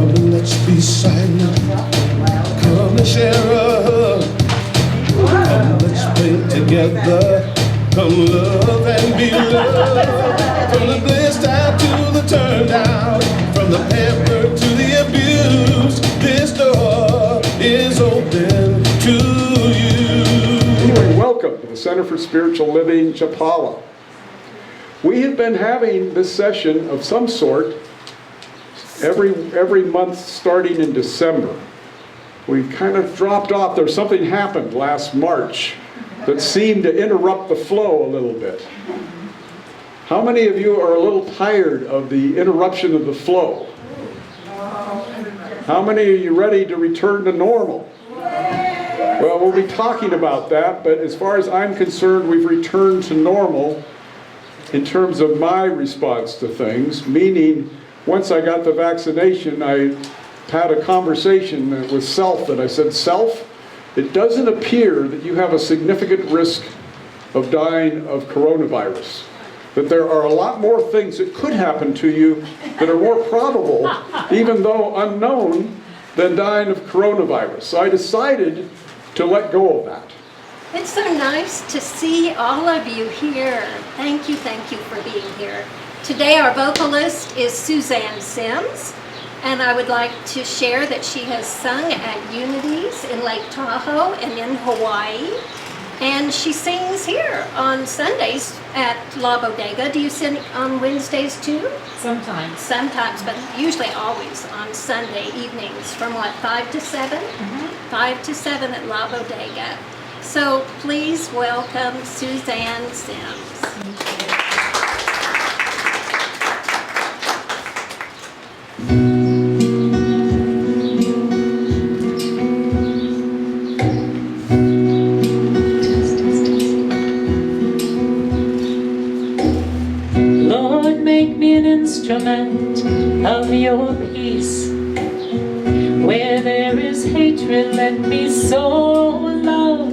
Come and let's be silent. Come and share a hug. Come, let's play together. Come love and be loved. From the blissed out to the turned out, from the pampered to the abused, this door is open to you. Anyway, welcome to the Center for Spiritual Living, Chapala. We have been having this session of some sort every month starting in December. We kind of dropped off. There's something happened last March that seemed to interrupt the flow a little bit. How many of you are a little tired of the interruption of the flow? How many are you ready to return to normal? Well, we'll be talking about that, but as far as I'm concerned, we've returned to normal in terms of my response to things, meaning once I got the vaccination, I had a conversation with self, and I said, self, it doesn't appear that you have a significant risk of dying of coronavirus. That there are a lot more things that could happen to you that are more probable, even though unknown, than dying of coronavirus. So I decided to let go of that. It's so nice to see all of you here. Thank you for being here. Today our vocalist is Suzanne Sims, and I would like to share that she has sung at Unities in Lake Tahoe and in Hawaii. And she sings here on Sundays at La Bodega. Do you sing on Wednesdays too? Sometimes. Sometimes, but usually always on Sunday evenings from what, 5 to 7? 5 to 7 at La Bodega. So please welcome Suzanne Sims. Lord, make me an instrument of your peace. Where there is hatred, let me sow love.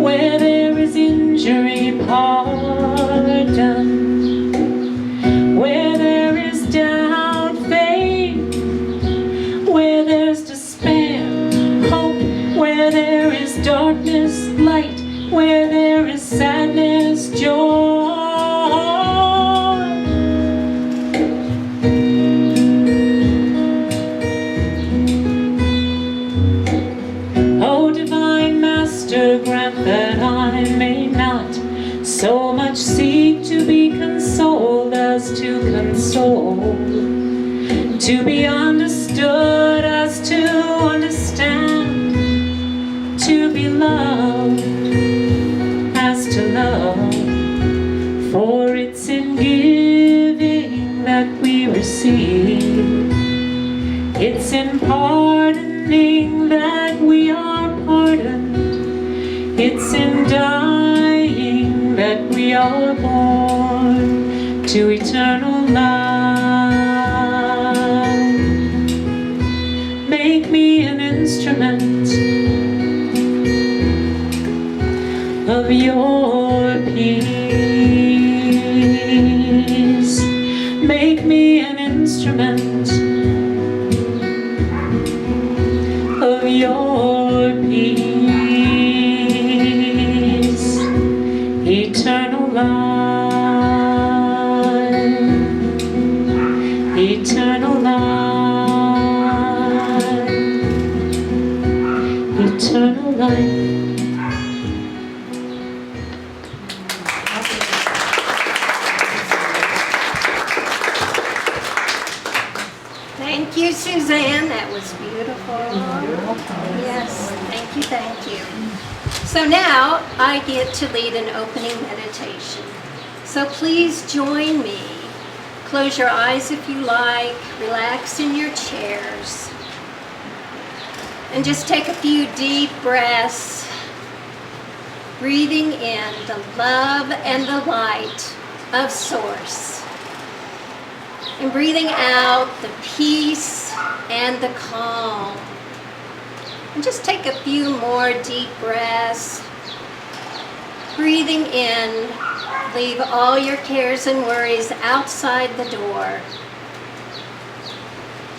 Where there is injury, pardon. Where there is doubt, faith. Where there's despair, hope. Where there is darkness, light. Where there is sadness, joy. Oh, divine Master, grant that I may not so much seek to be consoled as to console, to be understood as to understand, to be loved as to love. For it's in giving that we receive, it's in pardoning that we are pardoned, it's in dying that we are born to eternal life. Make me an instrument of your peace. Make me an instrument of your peace. Eternal life, eternal life, eternal life. Thank you, Suzanne. That was beautiful. Yes, thank you. So now I get to lead an opening meditation. So please join me. Close your eyes if you like. Relax in your chairs. And just take a few deep breaths. Breathing in the love and the light of Source. And breathing out the peace and the calm. And just take a few more deep breaths. Breathing in, leave all your cares and worries outside the door.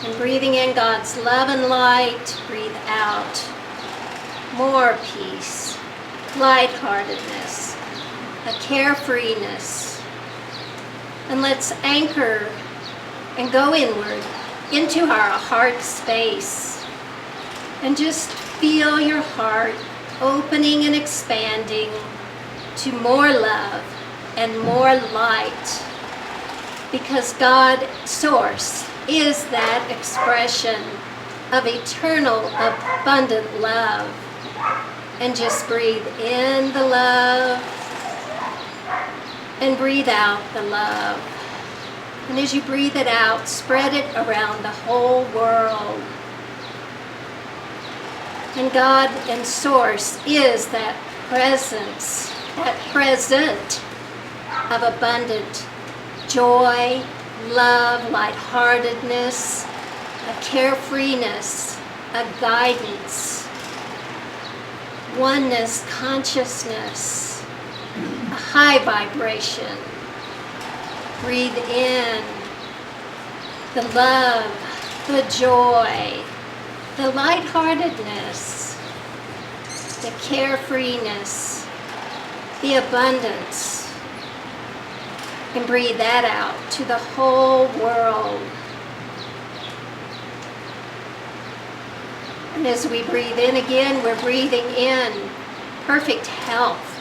And breathing in God's love and light, breathe out more peace, lightheartedness, a carefreeness. And let's anchor and go inward into our heart space. And just feel your heart opening and expanding to more love and more light. Because God, Source, is that expression of eternal, abundant love. And just breathe in the love and breathe out the love. And as you breathe it out, spread it around the whole world. And God and Source is that presence, that present of abundant joy, love, lightheartedness, a carefreeness, a guidance, oneness, consciousness, a high vibration. Breathe in the love, the joy, the lightheartedness, the carefreeness, the abundance. And breathe that out to the whole world. And as we breathe in again, we're breathing in perfect health,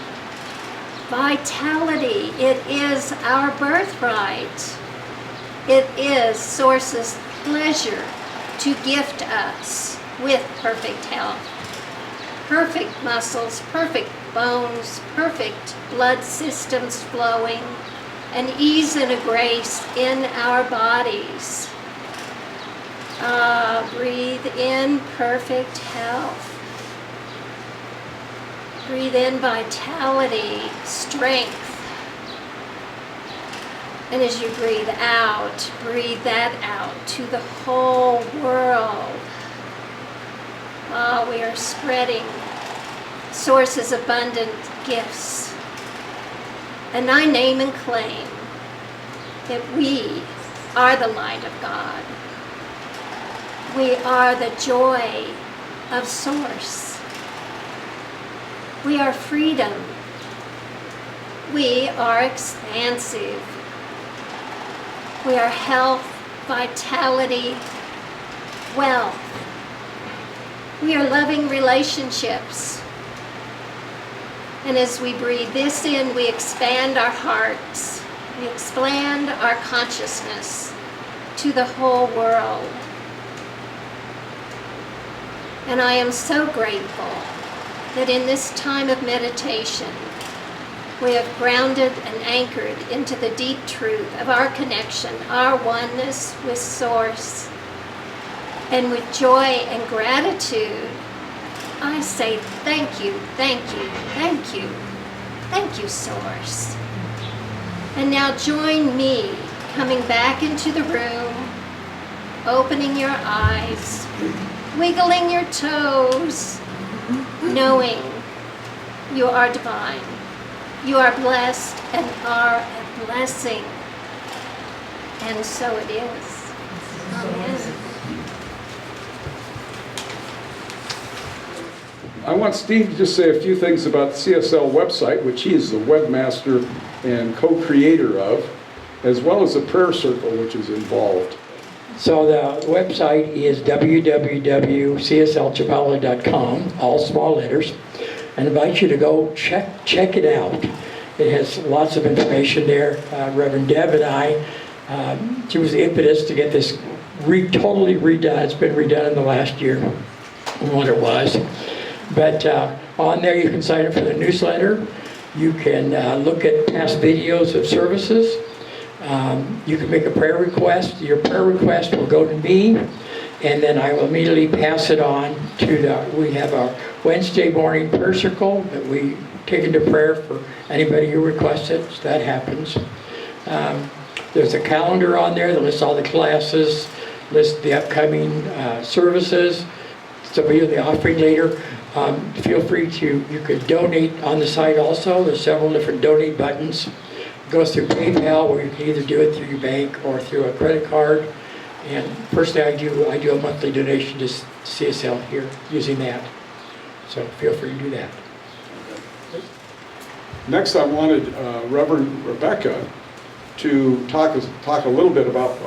vitality. It is our birthright. It is Source's pleasure to gift us with perfect health. Perfect muscles, perfect bones, perfect blood systems flowing, an ease and a grace in our bodies. Breathe in perfect health. Breathe in vitality, strength. And as you breathe that out to the whole world. We are spreading Source's abundant gifts. And I name and claim that we are the light of God. We are the joy of Source. We are freedom. We are expansive. We are health, vitality, wealth. We are loving relationships. And as we breathe this in, we expand our hearts. We expand our consciousness to the whole world. And I am so grateful that in this time of meditation, we have grounded and anchored into the deep truth of our connection, our oneness with Source. And with joy and gratitude, I say thank you, thank you, thank you. Thank you, Source. And now join me coming back into the room, opening your eyes, wiggling your toes, knowing you are divine. You are blessed and are a blessing. And so it is. Amen. I want Steve to just say a few things about the CSL website, which he is the webmaster and co-creator of, as well as the prayer circle, which is involved. So the website is www.cslchapala.com, all small letters. I invite you to go check it out. It has lots of information there. Reverend Deb and I, she was the impetus to get this totally redone. It's been redone in the last year, what it was. But on there you can sign up for the newsletter. You can look at past videos of services. You can make a prayer request. Your prayer request will go to me, and then I will immediately pass it on to we have our Wednesday morning prayer circle that we take into prayer for anybody who requests it, so that happens. There's a calendar on there that lists all the classes, lists the upcoming services. So we do the offering later. Feel free to, you could donate on the site also. There's several different donate buttons. It goes through PayPal, where you can either do it through your bank or through a credit card. And personally, I do a monthly donation to CSL here using that. So feel free to do that. Next, I wanted Reverend Rebecca to talk a little bit about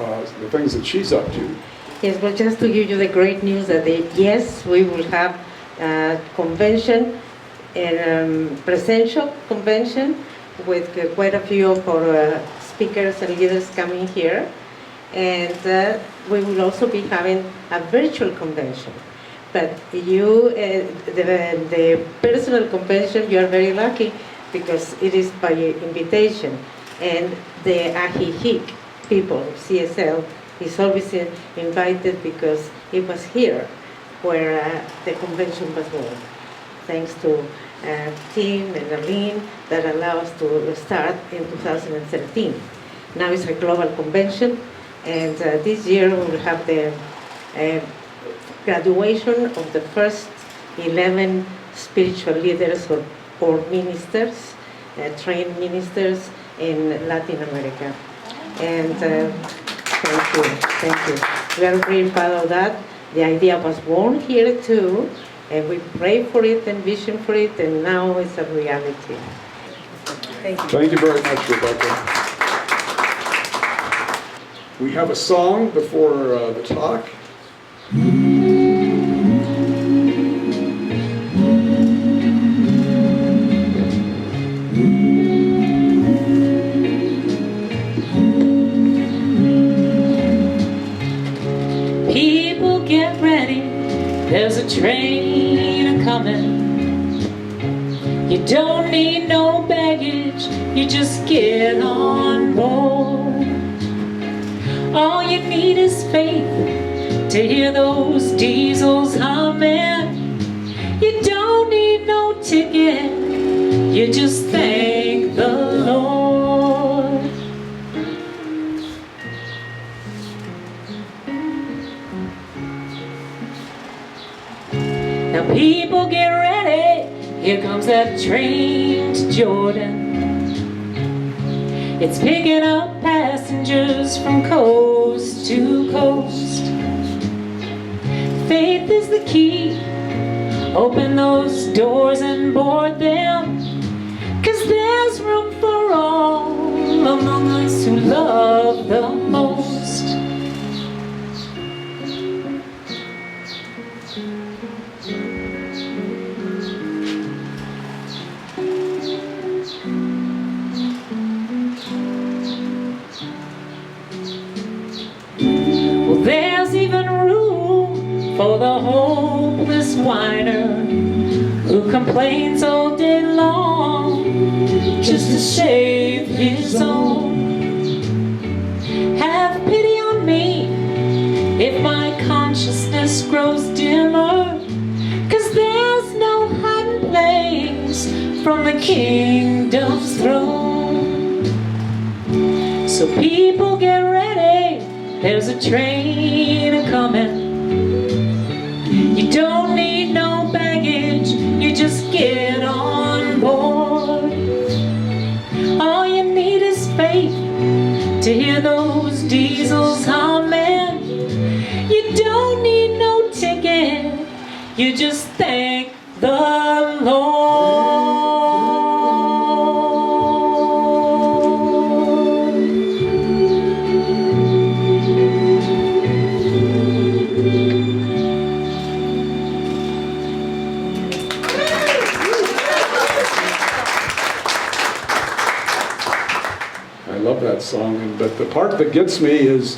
the things that she's up to. Yes, well, just to give you the great news that yes, we will have a convention, a presential convention with quite a few of our speakers and leaders coming here. And we will also be having a virtual convention. But you, the personal convention, you are very lucky because it is by invitation. And the Ajijic people, CSL, is always invited because it was here where the convention was born. Thanks to Tim and Arlene that allowed us to start in 2013. Now it's a global convention, and this year we will have the graduation of the first 11 spiritual leaders or ministers, trained ministers in Latin America. And thank you. We are very proud of that. The idea was born here too, and we prayed for it and vision for it, and now it's a reality. Thank you. Thank you very much, Rebecca. We have a song before the talk. People get ready, there's a train a-coming. You don't need no baggage, you just get on board. All you need is faith to hear those diesels humming. You don't need no ticket, you just thank the Lord. Now people get ready, here comes that train to Jordan. It's picking up passengers from coast to coast. Faith is the key, open those doors and board them, 'cause there's room for all among us who love the most. Well, there's even room for the hopeless whiner who complains all day long just to save his own. Have pity on me if my consciousness grows dimmer, 'cause there's no hiding place from the kingdom's throne. So people get ready, there's a train a-coming. You don't need no baggage, you just get on board. All you need is faith to hear those diesels humming. You don't need no ticket, you just thank the Lord. I love that song, but the part that gets me is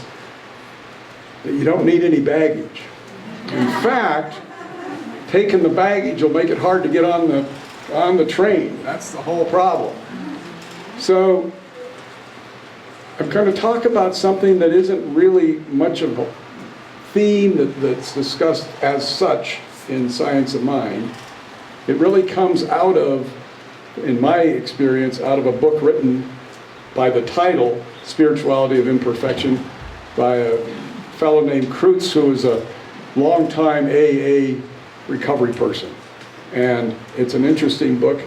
that you don't need any baggage. In fact, taking the baggage will make it hard to get on the train. That's the whole problem. So I'm going to talk about something that isn't really much of a theme that's discussed as such in Science of Mind. It really comes out of, in my experience, out of a book written by the title, Spirituality of Imperfection, by a fellow named Kreutz, who is a longtime AA recovery person. And it's an interesting book.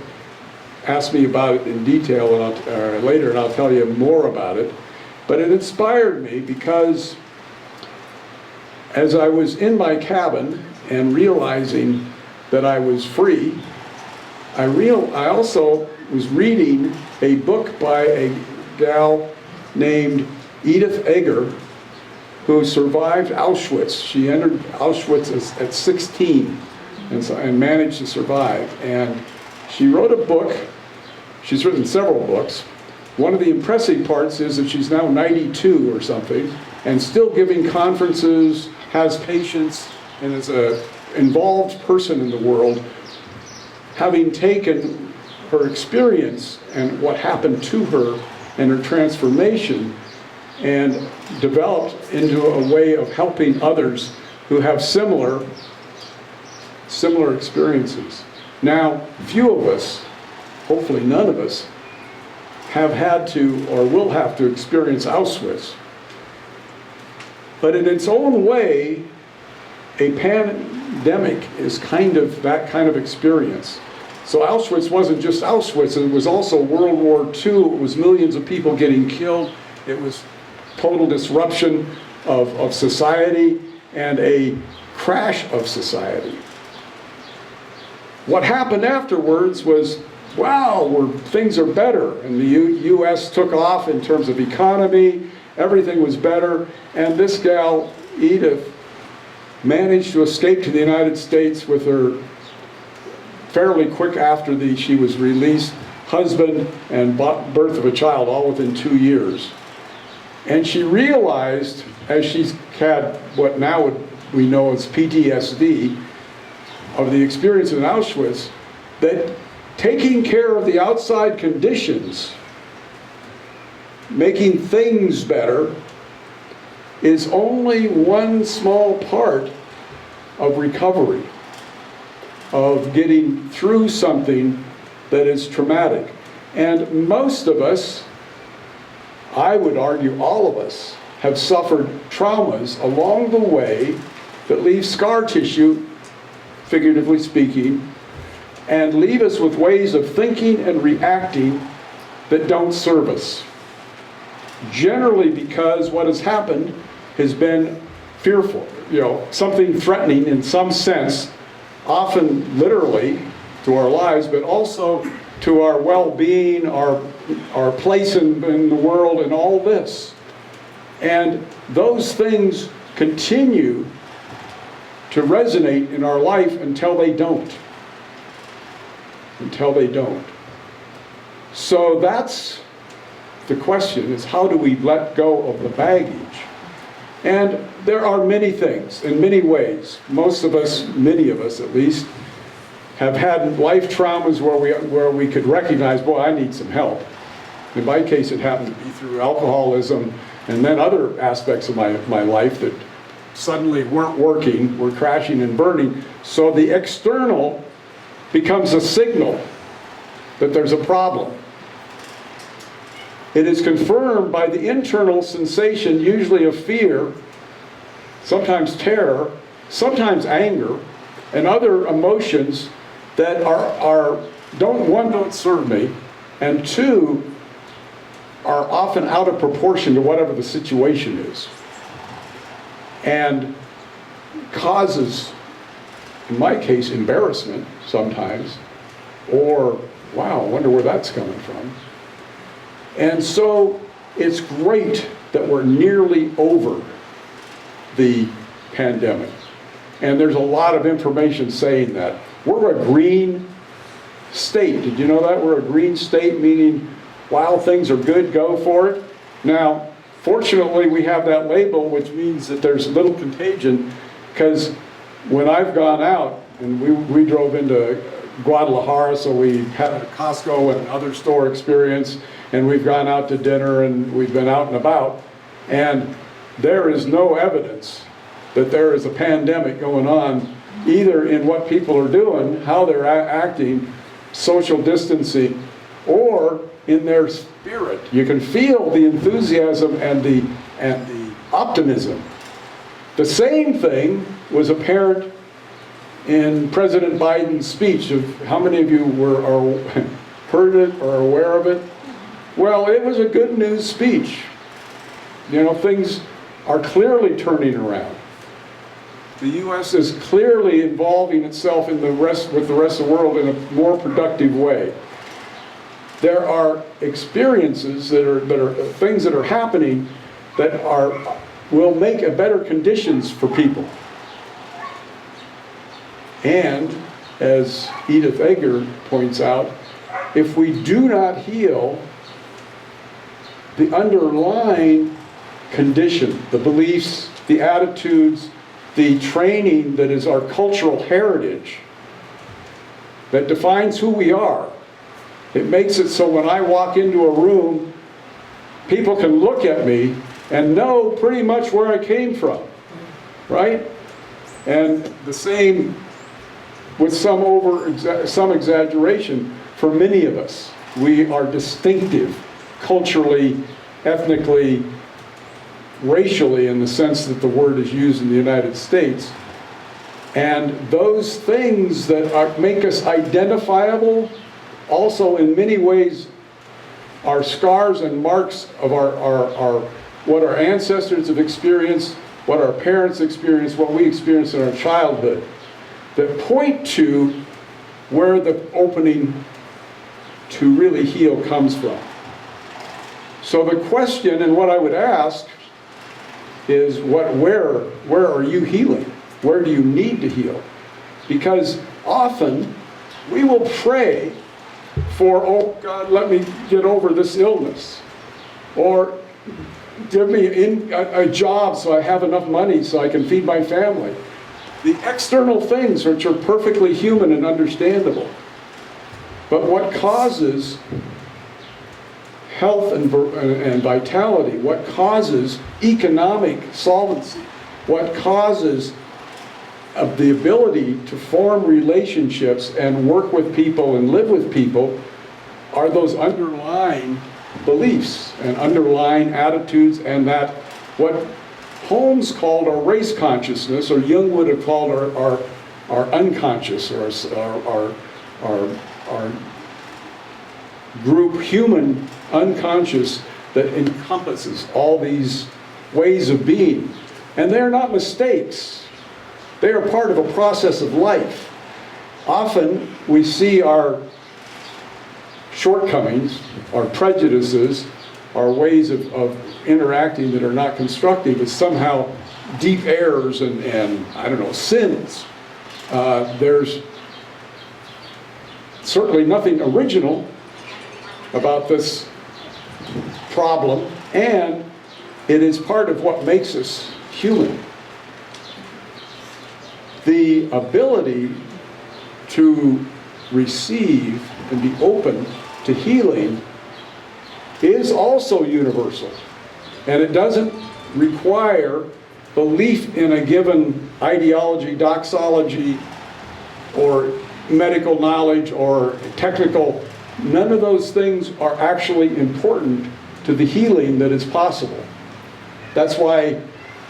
Ask me about it in detail later, and I'll tell you more about it. But it inspired me because as I was in my cabin and realizing that I was free, I also was reading a book by a gal named Edith Eger, who survived Auschwitz. She entered Auschwitz at 16 and managed to survive. And she wrote a book. She's written several books. One of the impressive parts is that she's now 92 or something and still giving conferences, has patients, and is an involved person in the world, having taken her experience and what happened to her and her transformation and developed into a way of helping others who have similar experiences. Now, few of us, hopefully none of us, have had to or will have to experience Auschwitz. But in its own way, a pandemic is kind of that kind of experience. So Auschwitz wasn't just Auschwitz, it was also World War II. It was millions of people getting killed. It was total disruption of society and a crash of society. What happened afterwards was, wow, things are better. And the U.S. took off in terms of economy, everything was better. And this gal, Edith, managed to escape to the United States with her fairly quick after she was released, husband and birth of a child, all within 2 years. And she realized, as she's had what now we know as PTSD, of the experience in Auschwitz, that taking care of the outside conditions, making things better, is only one small part of recovery, of getting through something that is traumatic. And most of us, I would argue all of us, have suffered traumas along the way that leave scar tissue, figuratively speaking, and leave us with ways of thinking and reacting that don't serve us. Generally because what has happened has been fearful, something threatening in some sense, often literally to our lives, but also to our well-being, our place in the world, and all this. And those things continue to resonate in our life until they don't. Until they don't. So that's the question, is how do we let go of the baggage? And there are many things, in many ways. Most of us, many of us at least, have had life traumas where we could recognize, boy, I need some help. In my case, it happened to be through alcoholism and then other aspects of my life that suddenly weren't working, were crashing and burning. So the external becomes a signal that there's a problem. It is confirmed by the internal sensation, usually of fear, sometimes terror, sometimes anger, and other emotions that don't serve me, and two, are often out of proportion to whatever the situation is. And causes, in my case, embarrassment sometimes, or, wow, I wonder where that's coming from. And so it's great that we're nearly over the pandemic. And there's a lot of information saying that. We're a green state. Did you know that? We're a green state, meaning while things are good, go for it. Now, fortunately, we have that label, which means that there's little contagion, because when I've gone out, and we drove into Guadalajara, so we had a Costco and other store experience, and we've gone out to dinner, and we've been out and about, and there is no evidence that there is a pandemic going on, either in what people are doing, how they're acting, social distancing, or in their spirit. You can feel the enthusiasm and the optimism. The same thing was apparent in President Biden's speech. How many of you heard it or are aware of it? Well, it was a good news speech. Things are clearly turning around. the U.S. is clearly involving itself in with the rest of the world in a more productive way. There are experiences that are things that are happening that will make a better conditions for people. And as Edith Eger points out, if we do not heal the underlying condition, the beliefs, the attitudes, the training that is our cultural heritage, that defines who we are, it makes it so when I walk into a room, people can look at me and know pretty much where I came from, right? And the same with some exaggeration for many of us. We are distinctive culturally, ethnically, racially, in the sense that the word is used in the United States. And those things that make us identifiable also in many ways are scars and marks of what our ancestors have experienced, what our parents experienced, what we experienced in our childhood, that point to where the opening to really heal comes from. So the question, and what I would ask, is where are you healing? Where do you need to heal? Because often we will pray for, oh God, let me get over this illness, or give me a job so I have enough money so I can feed my family. The external things which are perfectly human and understandable. But what causes health and vitality, what causes economic solvency, what causes the ability to form relationships and work with people and live with people are those underlying beliefs and underlying attitudes, and that what Holmes called our race consciousness, or Jung would have called our unconscious, or our group human unconscious that encompasses all these ways of being. And they're not mistakes. They are part of a process of life. Often we see our shortcomings, our prejudices, our ways of interacting that are not constructive as somehow deep errors and I don't know, sins. There's certainly nothing original about this problem, and it is part of what makes us human. The ability to receive and be open to healing is also universal. And it doesn't require belief in a given ideology, doxology, or medical knowledge, or technical. None of those things are actually important to the healing that is possible. That's why,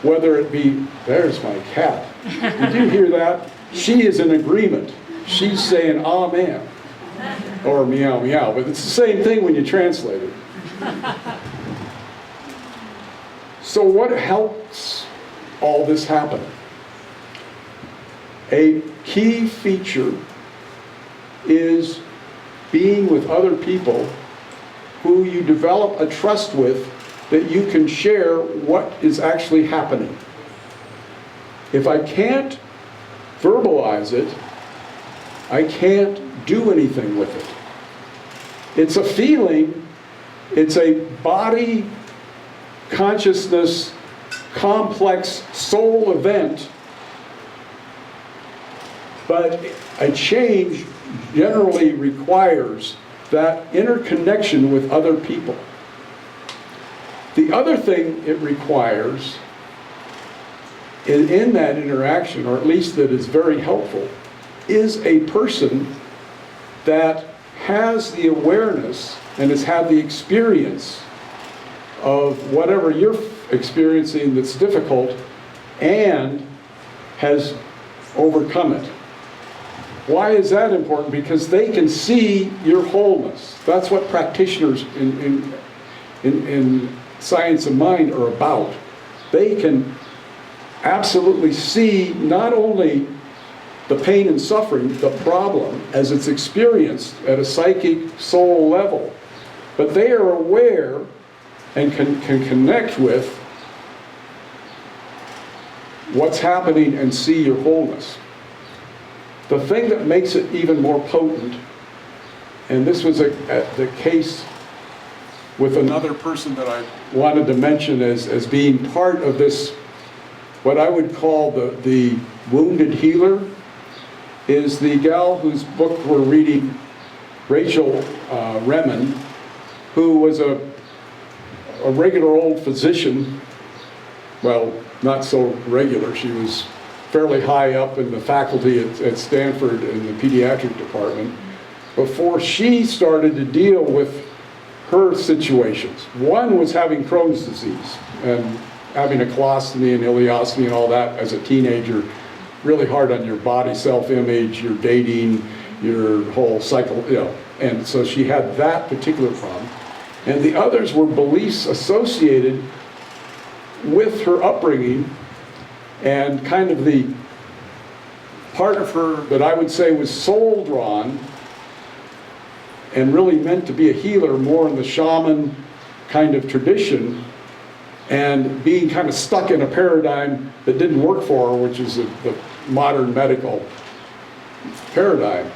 whether it be, there's my cat. Did you hear that? She is in agreement. She's saying amen, or meow meow, but it's the same thing when you translate it. So what helps all this happen? A key feature is being with other people who you develop a trust with, that you can share what is actually happening. If I can't verbalize it, I can't do anything with it. It's a feeling, it's a body, consciousness, complex soul event, but a change generally requires that interconnection with other people. The other thing it requires in that interaction, or at least that is very helpful, is a person that has the awareness and has had the experience of whatever you're experiencing that's difficult and has overcome it. Why is that important? Because they can see your wholeness. That's what practitioners in science of mind are about. They can absolutely see not only the pain and suffering, the problem, as it's experienced at a psychic soul level, but they are aware and can connect with what's happening and see your wholeness. The thing that makes it even more potent, and this was the case with another person that I wanted to mention as being part of this, what I would call the wounded healer, is the gal whose book we're reading, Rachel Remen, who was a regular old physician. Well, not so regular. She was fairly high up in the faculty at Stanford in the pediatric department before she started to deal with her situations. One was having Crohn's disease and having a colostomy and ileostomy and all that as a teenager, really hard on your body, self-image, your dating, your whole cycle, you know. And so she had that particular problem. And the others were beliefs associated with her upbringing, and kind of the part of her that I would say was soul drawn and really meant to be a healer, more in the shaman kind of tradition, and being kind of stuck in a paradigm that didn't work for her, which is the modern medical paradigm,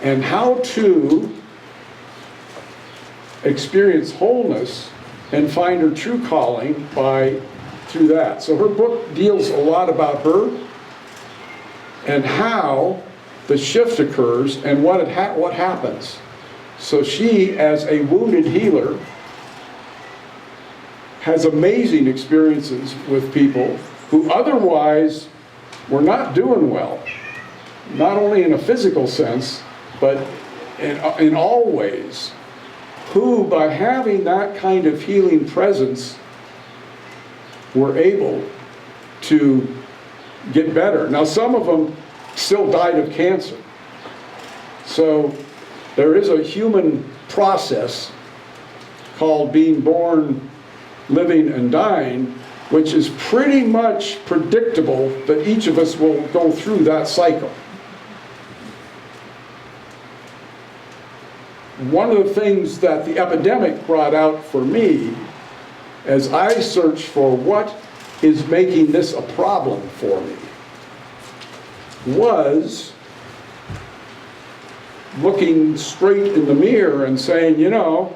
and how to experience wholeness and find her true calling through that. So her book deals a lot about her and how the shift occurs and what happens. So she, as a wounded healer, has amazing experiences with people who otherwise were not doing well, not only in a physical sense, but in all ways, who by having that kind of healing presence were able to get better. Now, some of them still died of cancer. So there is a human process called being born, living, and dying, which is pretty much predictable that each of us will go through that cycle. One of the things that the epidemic brought out for me as I searched for what is making this a problem for me was looking straight in the mirror and saying, you know,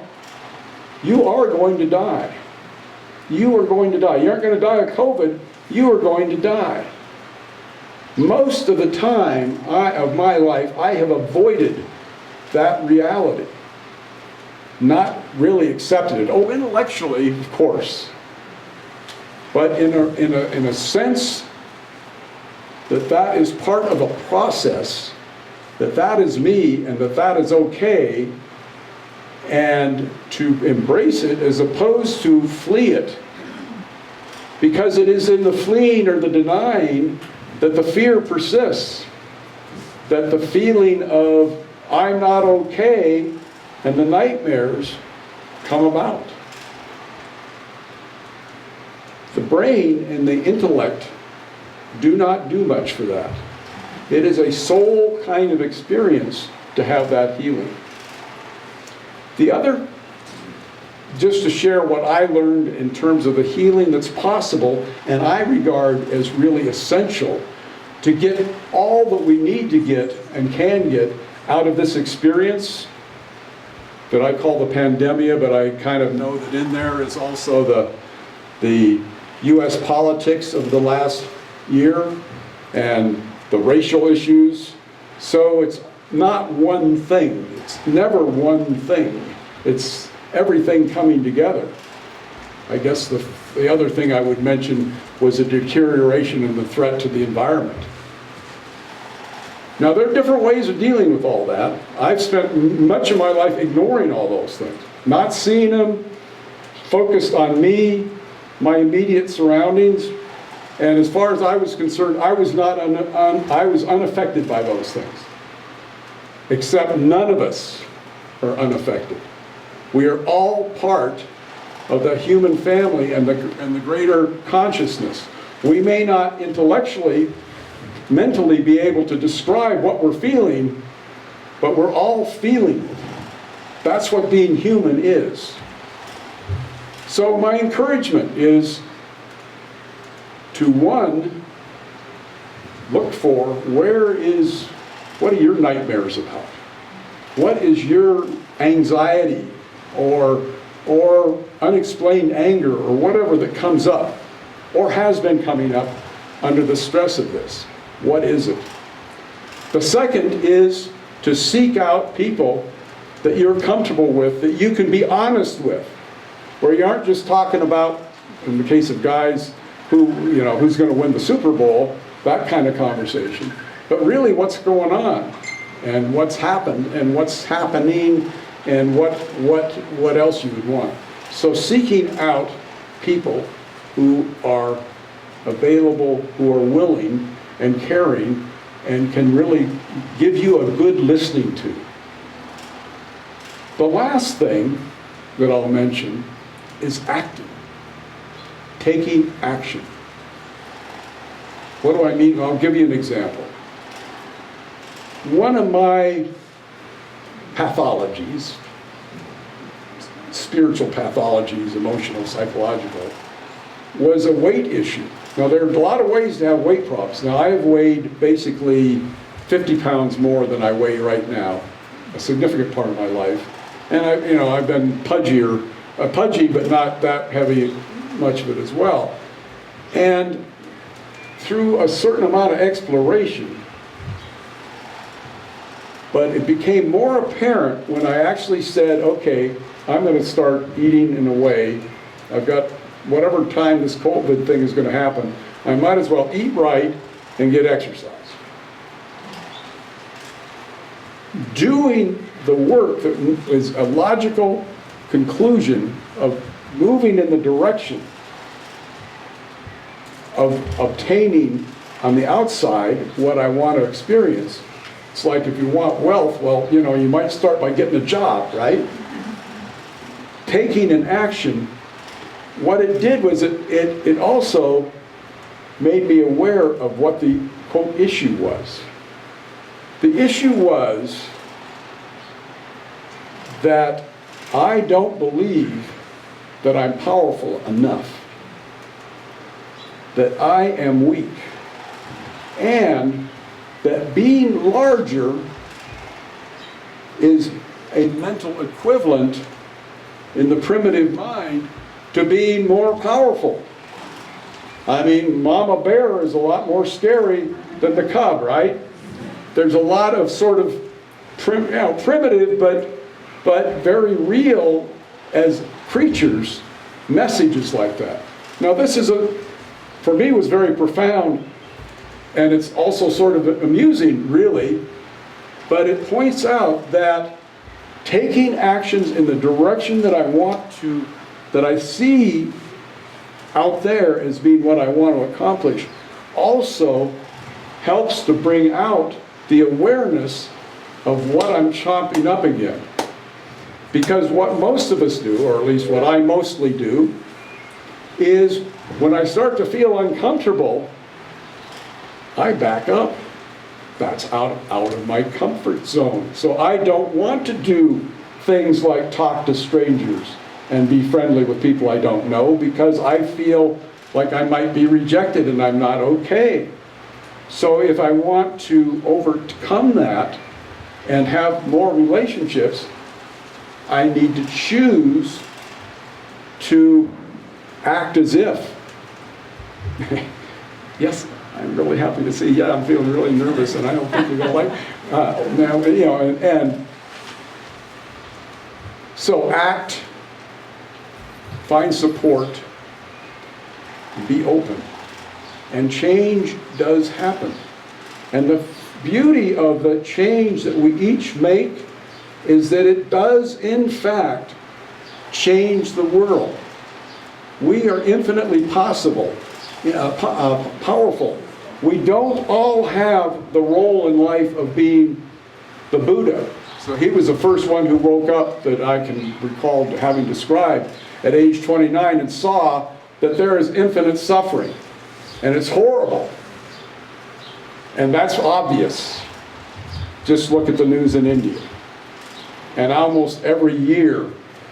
you are going to die. You are going to die. You aren't going to die of COVID. You are going to die. Most of the time of my life, I have avoided that reality. Not really accepted it. Oh, intellectually, of course. But in a sense that is part of a process, that is me and that is okay, and to embrace it as opposed to flee it. Because it is in the fleeing or the denying that the fear persists, that the feeling of I'm not okay and the nightmares come about. The brain and the intellect do not do much for that. It is a soul kind of experience to have that healing. The other, just to share what I learned in terms of the healing that's possible, and I regard as really essential to get all that we need to get and can get out of this experience that I call the pandemia, but I kind of know that in there is also the U.S. politics of the last year and the racial issues. So it's not one thing. It's never one thing. It's everything coming together. I guess the other thing I would mention was a deterioration in the threat to the environment. Now, there are different ways of dealing with all that. I've spent much of my life ignoring all those things, not seeing them, focused on me, my immediate surroundings, and as far as I was concerned, I was unaffected by those things. Except none of us are unaffected. We are all part of the human family and the greater consciousness. We may not intellectually, mentally be able to describe what we're feeling, but we're all feeling it. That's what being human is. So my encouragement is to, one, look for what are your nightmares about? What is your anxiety or unexplained anger or whatever that comes up or has been coming up under the stress of this? What is it? The second is to seek out people that you're comfortable with, that you can be honest with, where you aren't just talking about, in the case of guys, who's going to win the Super Bowl, that kind of conversation, but really what's going on and what's happened and what's happening and what else you would want. So seeking out people who are available, who are willing and caring and can really give you a good listening to. The last thing that I'll mention is acting, taking action. What do I mean? I'll give you an example. One of my pathologies, spiritual pathologies, emotional, psychological, was a weight issue. Now, there are a lot of ways to have weight problems. Now, I have weighed basically 50 pounds more than I weigh right now, a significant part of my life. And I've been pudgy, but not that heavy, much of it as well. And through a certain amount of exploration, but it became more apparent when I actually said, okay, I'm going to start eating in a way, I've got whatever time this COVID thing is going to happen, I might as well eat right and get exercise. Doing the work that is a logical conclusion of moving in the direction of obtaining on the outside what I want to experience. It's like if you want wealth, well, you might start by getting a job, right? Taking an action, what it did was it also made me aware of what the, quote, issue was. The issue was that I don't believe that I'm powerful enough, that I am weak, and that being larger is a mental equivalent in the primitive mind to being more powerful. I mean, Mama Bear is a lot more scary than the cub, right? There's a lot of sort of primitive but very real as creatures messages like that. Now this is for me was very profound, and it's also sort of amusing really, but it points out that taking actions in the direction that I want to, that I see out there as being what I want to accomplish, also helps to bring out the awareness of what I'm chomping up again. Because what most of us do, or at least what I mostly do, is when I start to feel uncomfortable, I back up. That's out of my comfort zone. So I don't want to do things like talk to strangers and be friendly with people I don't know, because I feel like I might be rejected and I'm not okay. So if I want to overcome that and have more relationships, I need to choose to act as if. Yes, I'm really happy to see, I'm feeling really nervous and I don't think you're going to like now, and so act, find support, be open. And change does happen. And the beauty of the change that we each make is that it does, in fact, change the world. We are infinitely powerful. We don't all have the role in life of being the Buddha. So he was the first one who woke up that I can recall having described at age 29 and saw that there is infinite suffering. And it's horrible. And that's obvious. Just look at the news in India. And almost every year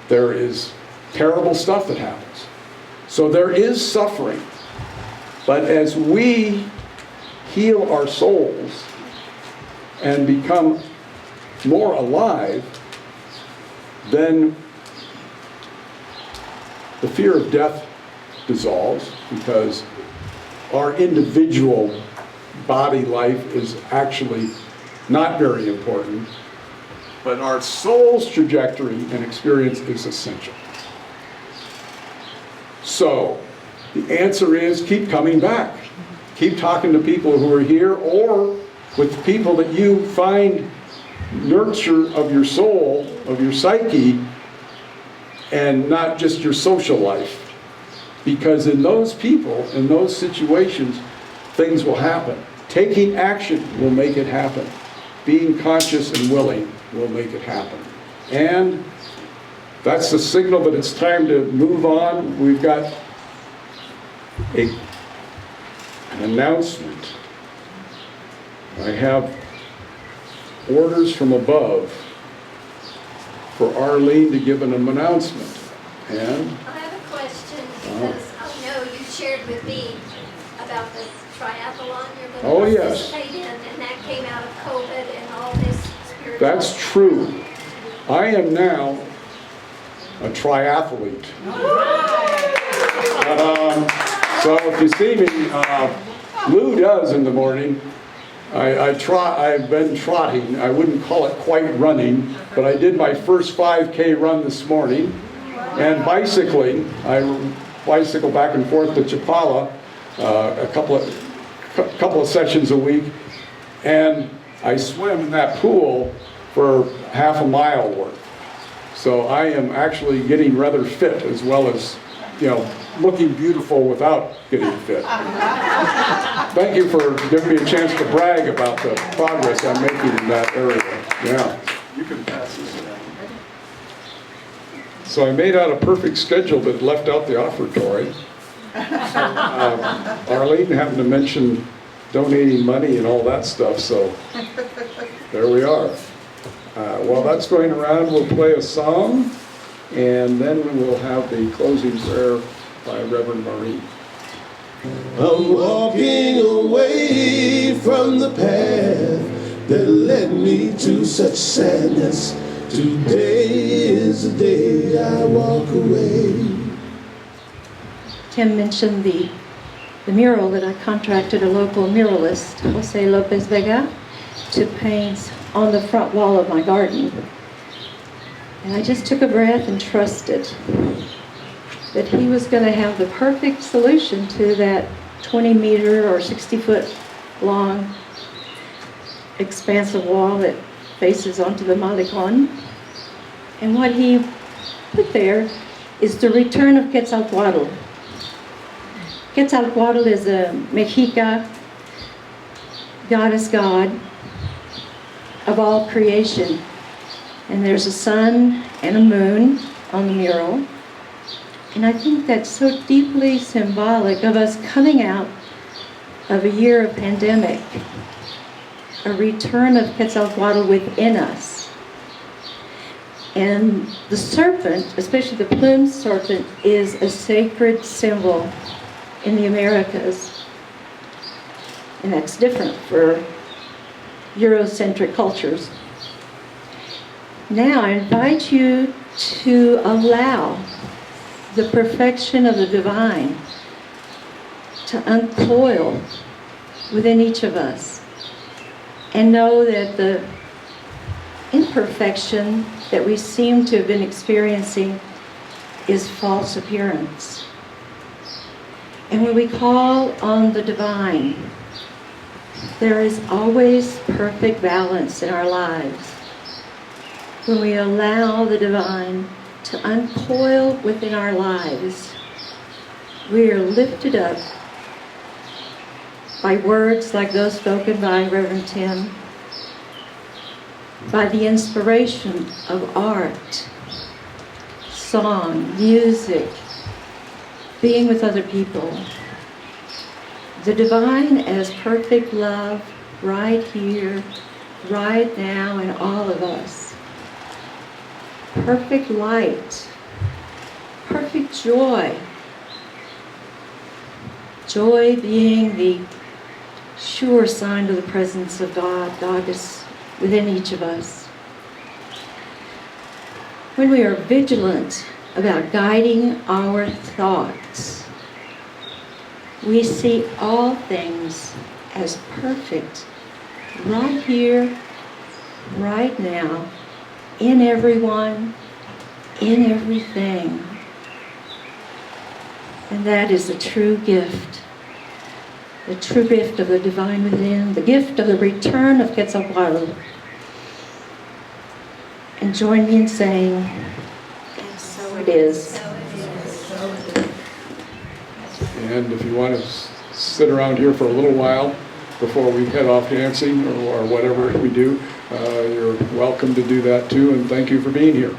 there is terrible stuff that happens. So there is suffering. But as we heal our souls and become more alive, then the fear of death dissolves, because our individual body life is actually not very important, but our soul's trajectory and experience is essential. So the answer is keep coming back. Keep talking to people who are here, or with people that you find nurture of your soul, of your psyche, and not just your social life. Because in those people, in those situations, things will happen. Taking action will make it happen. Being conscious and willing will make it happen. And that's the signal that it's time to move on. We've got an announcement. I have orders from above for Arlene to give an announcement. And I have a question, because I know you shared with me about the triathlon you're Oh, going to yes. participate in, and that came out of COVID and all this spiritual. that's true. I am now a triathlete. So if you see me, Lou does in the morning. I've been trotting. I wouldn't call it quite running, but I did my first 5K run this morning. And bicycling, I bicycle back and forth to Chapala a couple of sessions a week. And I swim in that pool for half a mile worth. So I am actually getting rather fit, as well as, looking beautiful without getting fit. Thank you for giving me a chance to brag about the progress I'm making in that area. Yeah, you can pass this down. So I made out a perfect schedule that left out the offertory. Arlene happened to mention donating money and all that stuff, so there we are. While that's going around, we'll play a song, and then we will have the closing prayer by Reverend Marie. I'm walking away from the path that led me to such sadness. Today is the day I walk away. Tim mentioned the mural that I contracted a local muralist, Jose Lopez Vega, to paint on the front wall of my garden. And I just took a breath and trusted that he was going to have the perfect solution to that 20-meter or 60-foot long expansive wall that faces onto the Malecon. And what he put there is the return of Quetzalcoatl. Quetzalcoatl is a Mexica goddess god of all creation. And there's a sun and a moon on the mural. And I think that's so deeply symbolic of us coming out of a year of pandemic, a return of Quetzalcoatl within us. And the serpent, especially the plumed serpent, is a sacred symbol in the Americas. And that's different for Eurocentric cultures. Now I invite you to allow the perfection of the divine to uncoil within each of us, and know that the imperfection that we seem to have been experiencing is false appearance. And when we call on the divine, there is always perfect balance in our lives. When we allow the divine to uncoil within our lives, we are lifted up by words like those spoken by Reverend Tim, by the inspiration of art, song, music, being with other people, The divine as perfect love right here, right now in all of us. Perfect light, perfect joy. Joy being the sure sign of the presence of God. God is within each of us. When we are vigilant about guiding our thoughts, we see all things as perfect, right here, right now, in everyone, in everything. And that is the true gift of the divine within, the gift of the return of Quetzalcoatl. And join me in saying, and so it is. And if you want to sit around here for a little while before we head off dancing or whatever we do, you're welcome to do that too, and thank you for being here.